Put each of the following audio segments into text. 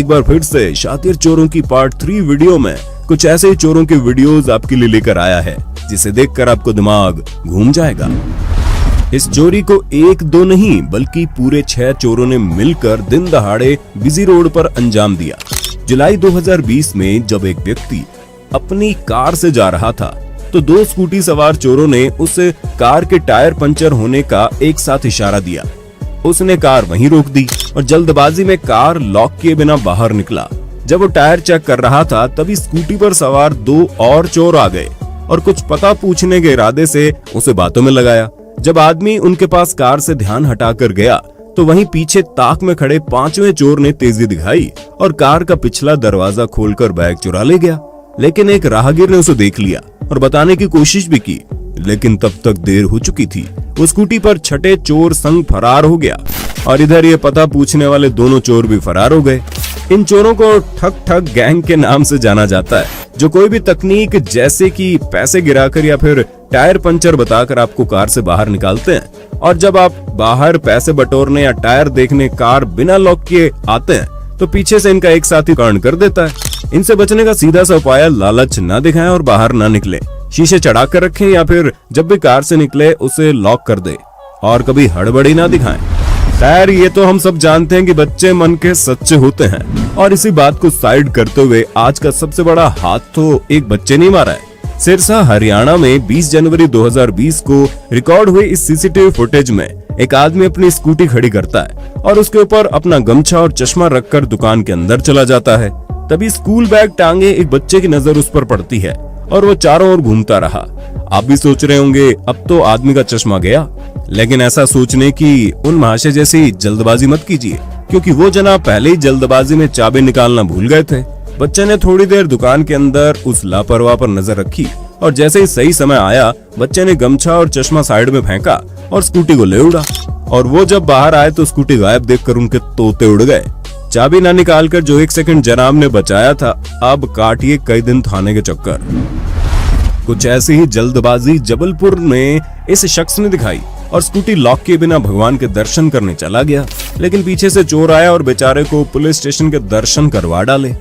एक बार फिर से शातिर चोरों की पार्ट 3 वीडियो में कुछ ऐसे ही चोरों के वीडियोस आपके लिए लेकर आया है जिसे देखकर आपको दिमाग घूम जाएगा। इस चोरी को एक दो नहीं बल्कि पूरे 6 चोरों ने मिलकर दिन दहाड़े बिजी रोड पर अंजाम दिया। जुलाई 2020 में जब एक व्यक्ति अपनी कार से जा रहा था तो 2 स्कूटी सवार चोरों ने उस कार के टायर पंचर होने का एक साथ इशारा दिया। उसने कार वहीं रोक दी और जल्दबाजी में कार लॉक किए बिना बाहर निकला। जब वो टायर चेक कर रहा था तभी स्कूटी पर सवार 2 और चोर आ गए और कुछ पता पूछने के इरादे से उसे बातों में लगाया। जब आदमी उनके पास कार से ध्यान हटाकर गया तो वहीं पीछे ताक में खड़े 5वें चोर ने तेजी दिखाई और कार का पिछला दरवाजा खोलकर बैग चुरा ले गया। लेकिन एक राहगीर ने उसे देख लिया और बताने की कोशिश भी की, लेकिन तब तक देर हो चुकी थी। वो स्कूटी पर छठे चोर संग फरार हो गया और इधर ये पता पूछने वाले दोनों चोर भी फरार हो गए। इन चोरों को ठग ठग गैंग के नाम से जाना जाता है, जो कोई भी तकनीक जैसे कि पैसे गिराकर या फिर टायर पंचर बताकर आपको कार से बाहर निकालते हैं और जब आप बाहर पैसे बटोरने या टायर देखने कार बिना लॉक किए आते हैं तो पीछे से इनका एक साथी कांड कर देता है। इनसे बचने का सीधा सा उपाय लालच न दिखाएं और बाहर न निकले। शीशे चढ़ा कर रखें या फिर जब भी कार से निकले उसे लॉक कर दे और कभी हड़बड़ी ना दिखाएं। खैर ये तो हम सब जानते हैं कि बच्चे मन के सच्चे होते हैं और इसी बात को साइड करते हुए आज का सबसे बड़ा हाथ तो एक बच्चे ने मारा है। सिरसा हरियाणा में 20 जनवरी 2020 को रिकॉर्ड हुए इस सीसीटीवी फुटेज में एक आदमी अपनी स्कूटी खड़ी करता है और उसके ऊपर अपना गमछा और चश्मा रखकर दुकान के अंदर चला जाता है। तभी स्कूल बैग टांगे एक बच्चे की नजर उस पर पड़ती है और वो चारों ओर घूमता रहा। आप भी सोच रहे होंगे अब तो आदमी का चश्मा गया, लेकिन ऐसा सोचने की उन महाशय जैसी जल्दबाजी मत कीजिए, क्योंकि वो जनाब पहले ही जल्दबाजी में चाबी निकालना भूल गए थे। बच्चे ने थोड़ी देर दुकान के अंदर उस लापरवाह पर नजर रखी और जैसे ही सही समय आया बच्चे ने गमछा और चश्मा साइड में फेंका और स्कूटी को ले उड़ा। और वो जब बाहर आए तो स्कूटी गायब देखकर उनके तोते उड़ गए। चाबी ना निकालकर जो 1 सेकंड जनाब ने बचाया था, अब काटिए कई दिन थाने के चक्कर। कुछ ऐसी ही जल्दबाजी जबलपुर में इस शख्स ने दिखाई और स्कूटी लॉक किए बिना भगवान के दर्शन करने चला गया, लेकिन पीछे से चोर आया और बेचारे को पुलिस स्टेशन के दर्शन करवा डाले।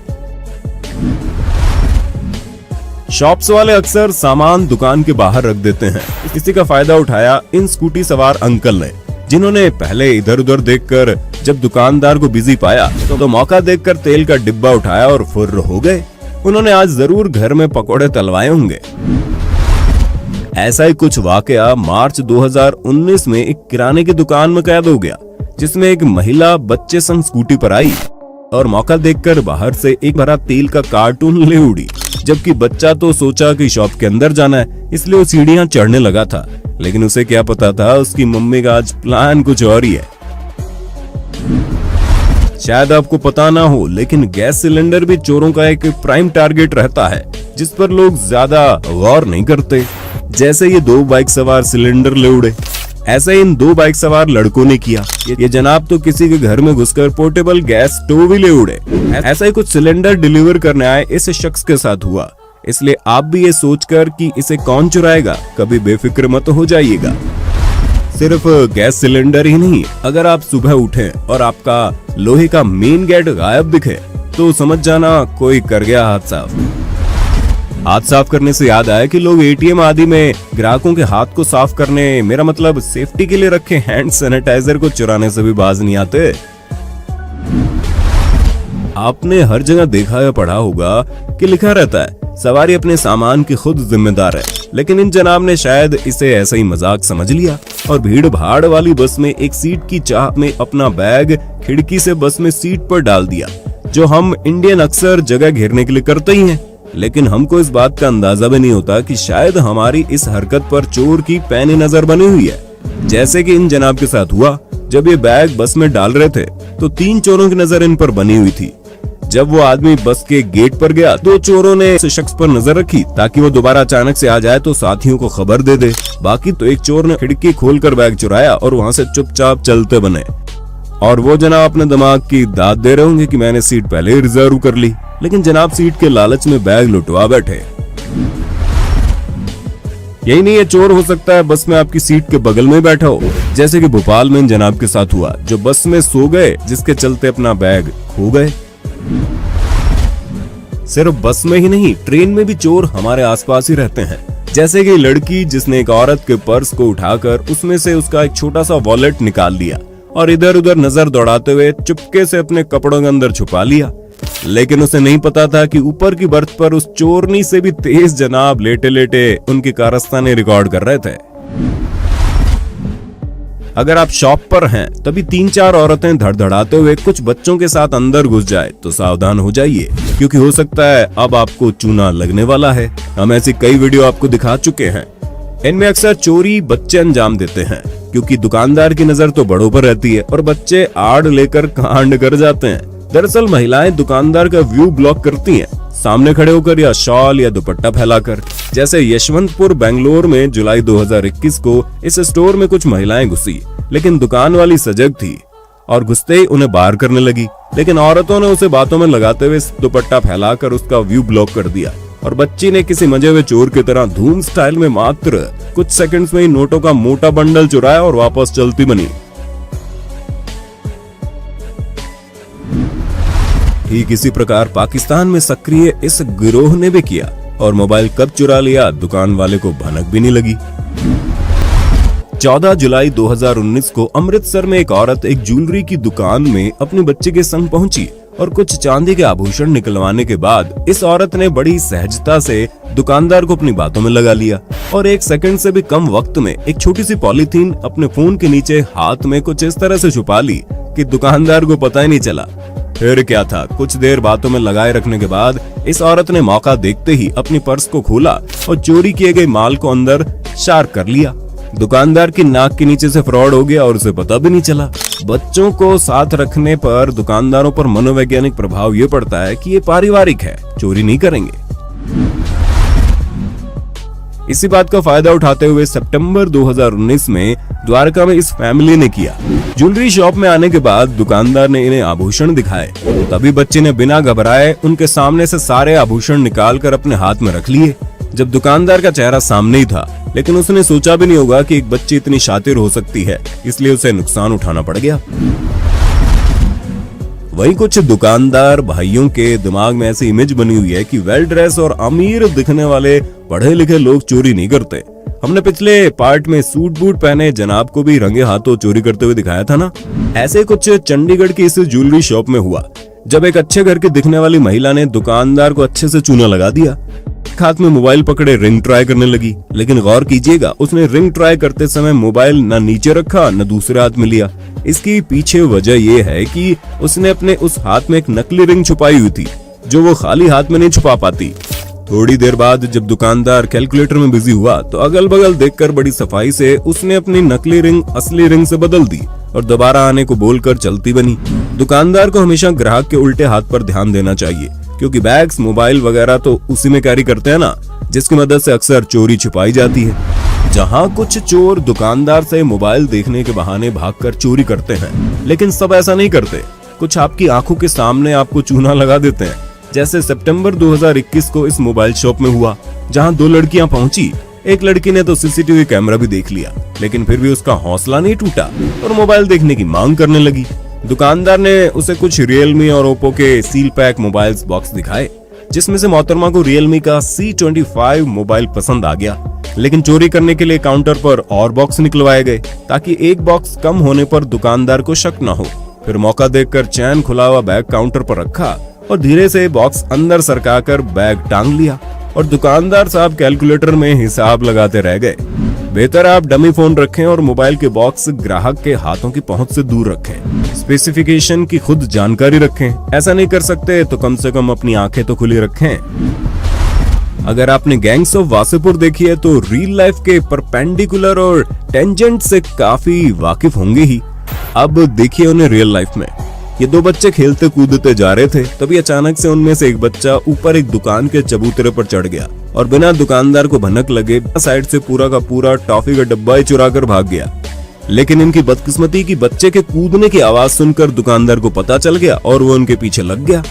शॉप्स वाले अक्सर सामान दुकान के बाहर रख देते हैं। इसी का फायदा उठाया इन स्कूटी सवार अंकल ने, जिन्होंने पहले इधर उधर देखकर जब दुकानदार को बिजी पाया तो मौका देखकर तेल का डिब्बा उठाया और फुर्र हो गए। उन्होंने आज जरूर घर में पकोड़े तलवाए होंगे। ऐसा ही कुछ वाकया मार्च 2019 में एक किराने की दुकान में कैद हो गया, जिसमें एक महिला बच्चे संग स्कूटी पर आई और मौका देखकर बाहर से एक भरा तेल का कार्टून ले उड़ी, जबकि बच्चा तो सोचा कि शॉप के अंदर जाना है, इसलिए वो सीढ़ियां चढ़ने लगा था। लेकिन उसे क्या पता था उसकी मम्मी का आज प्लान कुछ और ही है। शायद आपको पता ना हो, लेकिन गैस सिलेंडर भी चोरों का एक प्राइम टारगेट रहता है, जिस पर लोग ज्यादा गौर नहीं करते। जैसे ये 2 बाइक सवार सिलेंडर ले उड़े, ऐसे इन 2 बाइक सवार लड़कों ने किया। ये जनाब तो किसी के घर में घुसकर पोर्टेबल गैस स्टोव भी ले उड़े। ऐसा ही कुछ सिलेंडर डिलीवर करने आए इस शख्स के साथ हुआ। इसलिए आप भी ये सोचकर कि इसे कौन चुराएगा कभी बेफिक्र मत हो जाइएगा। सिर्फ गैस सिलेंडर ही नहीं, अगर आप सुबह उठे और आपका लोहे का मेन गेट गायब दिखे तो समझ जाना कोई कर गया हाथ साफ। हाथ साफ करने से याद आया कि लोग एटीएम आदि में ग्राहकों के हाथ को साफ करने, मेरा मतलब सेफ्टी के लिए रखे हैंड सैनिटाइजर को चुराने से भी बाज नहीं आते। आपने हर जगह देखा या पढ़ा होगा कि लिखा रहता है सवारी अपने सामान की खुद जिम्मेदार है, लेकिन इन जनाब ने शायद इसे ऐसा ही मजाक समझ लिया और भीड़ भाड़ वाली बस में एक सीट की चाह में अपना बैग खिड़की से बस में सीट पर डाल दिया, जो हम इंडियन अक्सर जगह घेरने के लिए करते ही हैं। लेकिन हमको इस बात का अंदाजा भी नहीं होता कि शायद हमारी इस हरकत पर चोर की पैनी नजर बनी हुई है। जैसे कि इन जनाब के साथ हुआ, जब ये बैग बस में डाल रहे थे तो 3 चोरों की नजर इन पर बनी हुई थी। जब वो आदमी बस के गेट पर गया, 2 चोरों ने इस शख्स पर नजर रखी ताकि वो दोबारा अचानक से आ जाए तो साथियों को खबर दे दे। बाकी तो एक चोर ने खिड़की खोलकर बैग चुराया और वहां से चुपचाप चलते बने। और वो जनाब अपने दिमाग की दाद दे रहे होंगे कि मैंने सीट पहले ही रिजर्व कर ली, लेकिन जनाब सीट के लालच में बैग लुटवा बैठे। यही नहीं, ये चोर हो सकता है बस में आपकी सीट के बगल में बैठा हो, जैसे कि भोपाल में इन जनाब के साथ हुआ, जो बस में सो गए जिसके चलते अपना बैग खो गए। सिर्फ बस में ही नहीं, ट्रेन में भी चोर हमारे आसपास ही रहते हैं। जैसे कि लड़की जिसने एक औरत के पर्स को उठाकर उसमें से उसका एक छोटा सा वॉलेट निकाल लिया और इधर उधर नजर दौड़ाते हुए चुपके से अपने कपड़ों के अंदर छुपा लिया। लेकिन उसे नहीं पता था कि ऊपर की बर्थ पर उस चोरनी से भी तेज जनाब लेटे लेटे उनकी कारस्तानी रिकॉर्ड कर रहे थे। अगर आप शॉप पर हैं तभी 3-4 औरतें धड़धड़ाते हुए कुछ बच्चों के साथ अंदर घुस जाए तो सावधान हो जाइए, क्योंकि हो सकता है अब आपको चूना लगने वाला है। हम ऐसी कई वीडियो आपको दिखा चुके हैं। इनमें अक्सर चोरी बच्चे अंजाम देते हैं, क्योंकि दुकानदार की नजर तो बड़ों पर रहती है और बच्चे आड़ लेकर कांड कर जाते हैं। दरअसल महिलाएं दुकानदार का व्यू ब्लॉक करती हैं, सामने खड़े होकर या शॉल या दुपट्टा फैलाकर। जैसे यशवंतपुर बेंगलोर में जुलाई 2021 को इस स्टोर में कुछ महिलाएं घुसी, लेकिन दुकान वाली सजग थी और घुसते ही उन्हें बाहर करने लगी। लेकिन औरतों ने उसे बातों में लगाते हुए दुपट्टा फैलाकर उसका व्यू ब्लॉक कर दिया और बच्ची ने किसी मजे हुए चोर की तरह धूम स्टाइल में मात्र कुछ सेकंड्स में ही नोटों का मोटा बंडल चुराया और वापस चलती बनी। ठीक इसी प्रकार पाकिस्तान में सक्रिय इस गिरोह ने भी किया और मोबाइल कब चुरा लिया दुकान वाले को भनक भी नहीं लगी। 14 जुलाई 2019 को अमृतसर में एक औरत एक ज्वेलरी की दुकान में अपनी बच्ची के संग पहुंची और कुछ चांदी के आभूषण निकलवाने के बाद इस औरत ने बड़ी सहजता से दुकानदार को अपनी बातों में लगा लिया और 1 सेकंड से भी कम वक्त में एक छोटी सी पॉलीथीन अपने फोन के नीचे हाथ में कुछ इस तरह से छुपा ली कि दुकानदार को पता ही नहीं चला। फिर क्या था, कुछ देर बातों में लगाए रखने के बाद इस औरत ने मौका देखते ही अपनी पर्स को खोला और चोरी किए गए माल को अंदर शार्क कर लिया। दुकानदार की नाक के नीचे से फ्रॉड हो गया और उसे पता भी नहीं चला। बच्चों को साथ रखने पर दुकानदारों पर मनोवैज्ञानिक प्रभाव ये पड़ता है कि ये पारिवारिक है, चोरी नहीं करेंगे। इसी बात का फायदा उठाते हुए सितंबर 2019 में द्वारका में इस फैमिली ने किया। ज्वेलरी शॉप में आने के बाद दुकानदार ने इन्हें आभूषण दिखाए, तभी बच्चे ने बिना घबराए उनके सामने से सारे आभूषण निकालकर अपने हाथ में रख लिए। जब दुकानदार का चेहरा सामने ही था, लेकिन उसने सोचा भी नहीं होगा कि एक बच्ची इतनी शातिर हो सकती है, इसलिए उसे नुकसान उठाना पड़ गया। वहीं कुछ दुकानदार भाइयों के दिमाग में ऐसी इमेज बनी हुई है कि वेल ड्रेस और अमीर दिखने वाले पढ़े लिखे लोग चोरी नहीं करते। हमने पिछले पार्ट में सूट बूट पहने जनाब को भी रंगे हाथों चोरी करते हुए दिखाया था ना। ऐसे कुछ चंडीगढ़ की इस ज्वेलरी शॉप में हुआ, जब एक अच्छे घर की दिखने वाली महिला ने दुकानदार को अच्छे से चूना लगा दिया। हाथ में मोबाइल पकड़े रिंग ट्राई करने लगी, लेकिन गौर कीजिएगा उसने रिंग ट्राई करते समय मोबाइल न नीचे रखा न दूसरे हाथ में लिया। इसकी पीछे वजह यह है कि उसने अपने उस हाथ में एक नकली रिंग छुपाई हुई थी, जो वो खाली हाथ में नहीं छुपा पाती। थोड़ी देर बाद जब दुकानदार कैलकुलेटर में बिजी हुआ तो अगल बगल देखकर बड़ी सफाई से उसने अपनी नकली रिंग असली रिंग से बदल दी और दोबारा आने को बोलकर चलती बनी। दुकानदार को हमेशा ग्राहक के उल्टे हाथ पर ध्यान देना चाहिए, क्योंकि बैग्स मोबाइल वगैरह तो उसी में कैरी करते हैं ना, जिसकी मदद से अक्सर चोरी छुपाई जाती है। जहां कुछ चोर दुकानदार से मोबाइल देखने के बहाने भागकर चोरी करते हैं, लेकिन सब ऐसा नहीं करते। कुछ आपकी आंखों के सामने आपको चूना लगा देते हैं, जैसे सितंबर 2021 को इस मोबाइल शॉप में हुआ, जहां 2 लड़कियां पहुंची। एक लड़की ने तो सीसीटीवी कैमरा भी देख लिया, लेकिन फिर भी उसका हौसला नहीं टूटा और मोबाइल देखने की मांग करने लगी। दुकानदार ने उसे कुछ रियलमी और ओप्पो के सील पैक मोबाइल बॉक्स दिखाए, जिसमें से मोहतरमा को रियलमी का C25 मोबाइल पसंद आ गया। लेकिन चोरी करने के लिए काउंटर पर और बॉक्स निकलवाए गए, ताकि एक बॉक्स कम होने पर दुकानदार को शक न हो। फिर मौका देखकर चैन खुला हुआ बैग काउंटर पर रखा और धीरे से बॉक्स अंदर सरकाकर बैग टांग लिया और दुकानदार साहब कैलकुलेटर में हिसाब लगाते रह गए। बेहतर आप डमी फोन रखें और मोबाइल के बॉक्स ग्राहक के हाथों की पहुंच से दूर रखें। स्पेसिफिकेशन की खुद जानकारी रखें। ऐसा नहीं कर सकते तो कम से कम अपनी आंखें तो खुली रखें। अगर आपने गैंग्स ऑफ वासेपुर देखी है तो रियल लाइफ के परपेंडिकुलर और टेंजेंट से काफी वाकिफ होंगे ही। अब देखिए उन्हें रियल लाइफ में। ये 2 बच्चे खेलते कूदते जा रहे थे, तभी अचानक से उनमें से एक बच्चा ऊपर एक दुकान के चबूतरे पर चढ़ गया और बिना दुकानदार को भनक लगे साइड से पूरा का पूरा टॉफी का डब्बा ही चुरा कर भाग गया। लेकिन इनकी बदकिस्मती की बच्चे के कूदने की आवाज सुनकर दुकानदार को पता चल गया और वो उनके पीछे लग गया।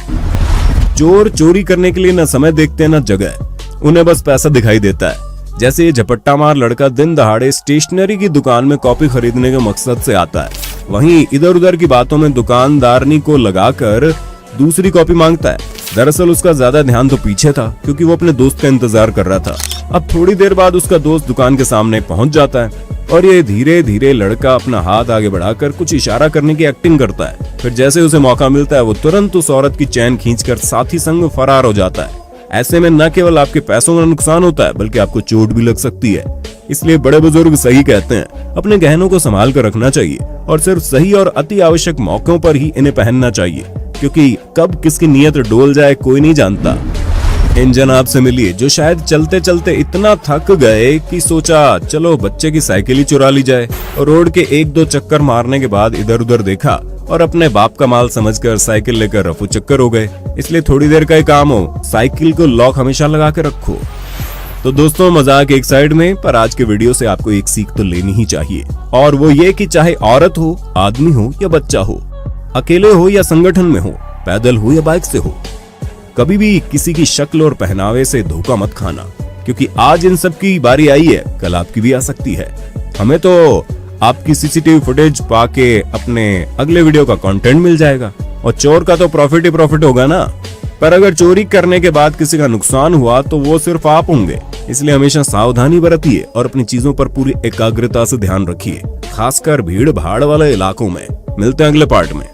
चोर चोरी करने के लिए न समय देखते न जगह, उन्हें बस पैसा दिखाई देता है। जैसे ये झपट्टा मार लड़का दिन दहाड़े स्टेशनरी की दुकान में कॉपी खरीदने के मकसद से आता है, वहीं इधर उधर की बातों में दुकानदारनी को लगाकर दूसरी कॉपी मांगता है। दरअसल उसका ज्यादा ध्यान तो पीछे था क्योंकि वो अपने दोस्त का इंतजार कर रहा था। अब थोड़ी देर बाद उसका दोस्त दुकान के सामने पहुंच जाता है और ये धीरे धीरे लड़का अपना हाथ आगे बढ़ाकर कुछ इशारा करने की एक्टिंग करता है। फिर जैसे उसे मौका मिलता है वो तुरंत उस औरत की चैन खींचकर साथी संग फरार हो जाता है। ऐसे में न केवल आपके पैसों का नुकसान होता है बल्कि आपको चोट भी लग सकती है। इसलिए बड़े बुजुर्ग सही कहते हैं, अपने गहनों को संभाल कर रखना चाहिए और सिर्फ सही और अति आवश्यक मौकों पर ही इन्हें पहनना चाहिए, क्योंकि कब किसकी नीयत डोल जाए कोई नहीं जानता। इन जनाब से मिलिए जो शायद चलते चलते इतना थक गए कि सोचा चलो बच्चे की साइकिल ही चुरा ली जाए, और रोड के 1-2 चक्कर मारने के बाद इधर उधर देखा और अपने बाप का माल समझकर साइकिल लेकर रफू चक्कर हो गए। इसलिए थोड़ी देर का ही काम हो, साइकिल को लॉक हमेशा लगा के रखो। तो दोस्तों, मजाक एक साइड में, पर आज के वीडियो से आपको एक सीख तो लेनी ही चाहिए, और वो ये कि चाहे औरत हो, आदमी हो या बच्चा हो, अकेले हो या संगठन में हो, पैदल हो या बाइक से हो, कभी भी किसी की शक्ल और पहनावे से धोखा मत खाना, क्योंकि आज इन सब की बारी आई है, कल आपकी भी आ सकती है। हमें तो आपकी सीसीटीवी फुटेज पाके अपने अगले वीडियो का कंटेंट मिल जाएगा, और चोर का तो प्रॉफिट ही प्रॉफिट होगा ना। पर अगर चोरी करने के बाद किसी का नुकसान हुआ तो वो सिर्फ आप होंगे। इसलिए हमेशा सावधानी बरतिए और अपनी चीजों पर पूरी एकाग्रता से ध्यान रखिए, खासकर भीड़ भाड़ वाले इलाकों में। मिलते हैं अगले पार्ट में।